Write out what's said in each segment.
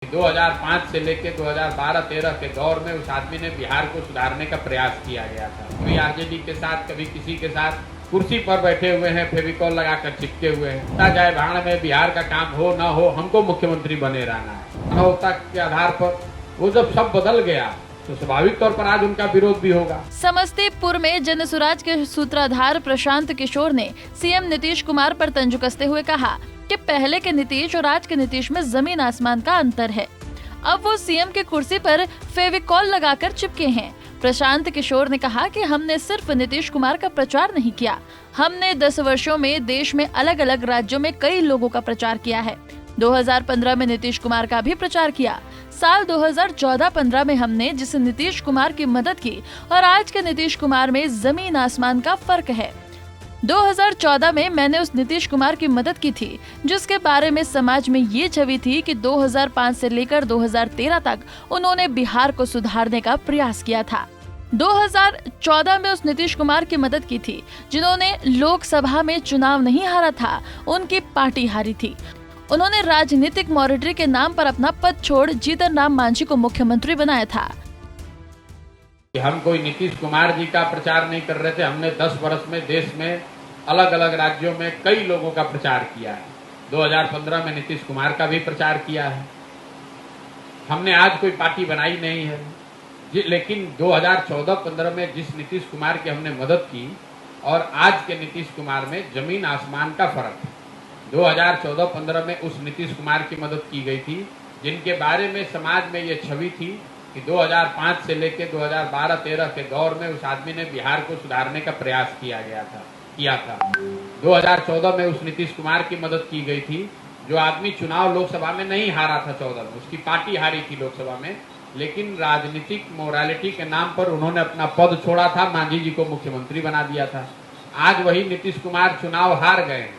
2005 से लेकर 2012-13 के दौर में उस आदमी ने बिहार को सुधारने का प्रयास किया गया था। कभी आरजेडी के साथ, कभी किसी के साथ कुर्सी पर बैठे हुए हैं, फेविकॉल लगाकर चिपके हुए हैं। ना जाए भाड़ में, बिहार का काम हो ना हो, हमको मुख्यमंत्री बने रहना है। मानवता के आधार पर वो जब सब बदल गया तो स्वाभाविक तौर पर आज उनका विरोध भी होगा। समस्तीपुर में जन स्वराज के सूत्रधार प्रशांत किशोर ने सीएम नीतीश कुमार पर तंज कसते हुए कहा कि पहले के नीतीश और आज के नीतीश में जमीन आसमान का अंतर है। अब वो सीएम की कुर्सी पर फेविकॉल लगाकर चिपके हैं। प्रशांत किशोर ने कहा कि हमने सिर्फ नीतीश कुमार का प्रचार नहीं किया, हमने 10 वर्षों में देश में अलग अलग राज्यों में कई लोगों का प्रचार किया है। 2015 में नीतीश कुमार का भी प्रचार किया। साल 2014-15 में हमने जिस नीतीश कुमार की मदद की और आज के नीतीश कुमार में जमीन आसमान का फर्क है। 2014 में मैंने उस नीतीश कुमार की मदद की थी जिसके बारे में समाज में ये छवि थी कि 2005 से लेकर 2013 तक उन्होंने बिहार को सुधारने का प्रयास किया था। 2014 में उस नीतीश कुमार की मदद की थी जिन्होंने लोकसभा में चुनाव नहीं हारा था, उनकी पार्टी हारी थी। उन्होंने राजनीतिक मॉनिटरी के नाम पर अपना पद छोड़ जीतन राम मांझी को मुख्यमंत्री बनाया था। हम कोई नीतीश कुमार जी का प्रचार नहीं कर रहे थे। हमने 10 वर्ष में देश में अलग अलग राज्यों में कई लोगों का प्रचार किया है। 2015 में नीतीश कुमार का भी प्रचार किया है। हमने आज कोई पार्टी बनाई नहीं है, लेकिन 2014-15 में जिस नीतीश कुमार की हमने मदद की और आज के नीतीश कुमार में जमीन आसमान का फर्क है। 2014-15 में उस नीतीश कुमार की मदद की गई थी जिनके बारे में समाज में ये छवि थी कि 2005 से लेकर 2012-13 के दौर में उस आदमी ने बिहार को सुधारने का प्रयास किया था। 2014 में उस नीतीश कुमार की मदद की गई थी जो आदमी चुनाव लोकसभा में नहीं हारा था। 14 में उसकी पार्टी हारी थी लोकसभा में, लेकिन राजनीतिक मोरालिटी के नाम पर उन्होंने अपना पद छोड़ा था, मांझी जी को मुख्यमंत्री बना दिया था। आज वही नीतीश कुमार चुनाव हार गए हैं।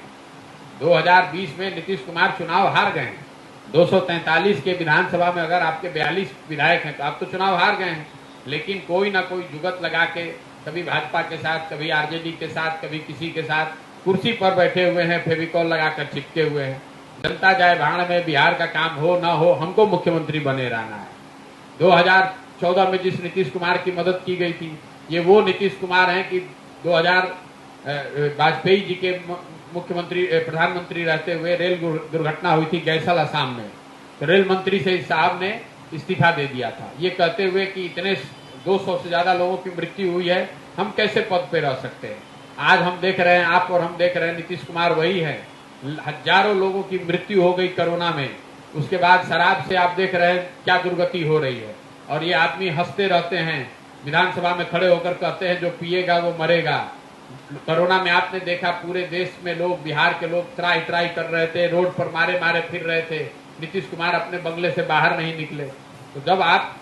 2020 में नीतीश कुमार चुनाव हार गए हैं। 243 के विधानसभा में अगर आपके 42 विधायक हैं तो आप तो चुनाव हार गए हैं। लेकिन कोई ना कोई जुगत लगा के कभी भाजपा के साथ, कभी आरजेडी के साथ, कभी किसी के साथ कुर्सी पर बैठे हुए हैं, फेविकॉल लगाकर चिपके हुए हैं। जनता जाए भाड़ में, बिहार का काम हो ना हो, हमको मुख्यमंत्री बने रहना है। 2014 में जिस नीतीश कुमार की मदद की गई थी, ये वो नीतीश कुमार हैं कि 2000 वाजपेयी जी के प्रधानमंत्री रहते हुए रेल दुर्घटना हुई थी गैसल असम में, तो रेल मंत्री से इस साहब ने इस्तीफा दे दिया था, ये कहते हुए कि इतने 200 से ज्यादा लोगों की मृत्यु हुई है, हम कैसे पद पे रह सकते हैं। आज हम देख रहे हैं, आप और हम देख रहे हैं, नीतीश कुमार वही है। हजारों लोगों की मृत्यु हो गई कोरोना में, उसके बाद शराब से आप देख रहे हैं क्या दुर्गति हो रही है। और ये आदमी हंसते रहते हैं, विधानसभा में खड़े होकर कहते हैं जो पिएगा वो मरेगा। कोरोना में आपने देखा पूरे देश में लोग, बिहार के लोग त्राई कर रहे थे, रोड पर मारे फिर रहे थे। नीतीश कुमार अपने बंगले से बाहर नहीं निकले। तो जब आप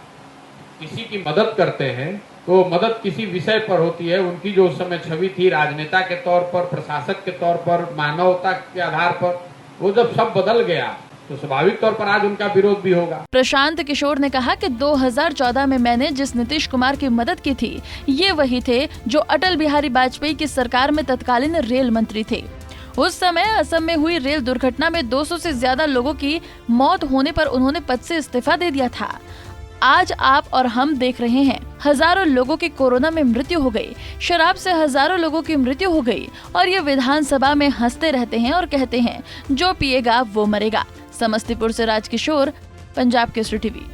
किसी की मदद करते हैं तो मदद किसी विषय पर होती है। उनकी जो उस समय छवि थी राजनेता के तौर पर, प्रशासक के तौर पर, मानवता के आधार पर, वो जब सब बदल गया तो स्वाभाविक तौर पर आज उनका विरोध भी होगा। प्रशांत किशोर ने कहा कि 2014 में मैंने जिस नीतीश कुमार की मदद की थी, ये वही थे जो अटल बिहारी वाजपेयी की सरकार में तत्कालीन रेल मंत्री थे। उस समय असम में हुई रेल दुर्घटना में 200 से ज्यादा लोगों की मौत होने पर उन्होंने पद से इस्तीफा दे दिया था। आज आप और हम देख रहे हैं हजारों लोगों की कोरोना में मृत्यु हो गई, शराब से हजारों लोगों की मृत्यु हो गई, और ये विधानसभा में हंसते रहते हैं और कहते हैं जो पिएगा वो मरेगा। समस्तीपुर से राजकिशोर, पंजाब केसरी टीवी।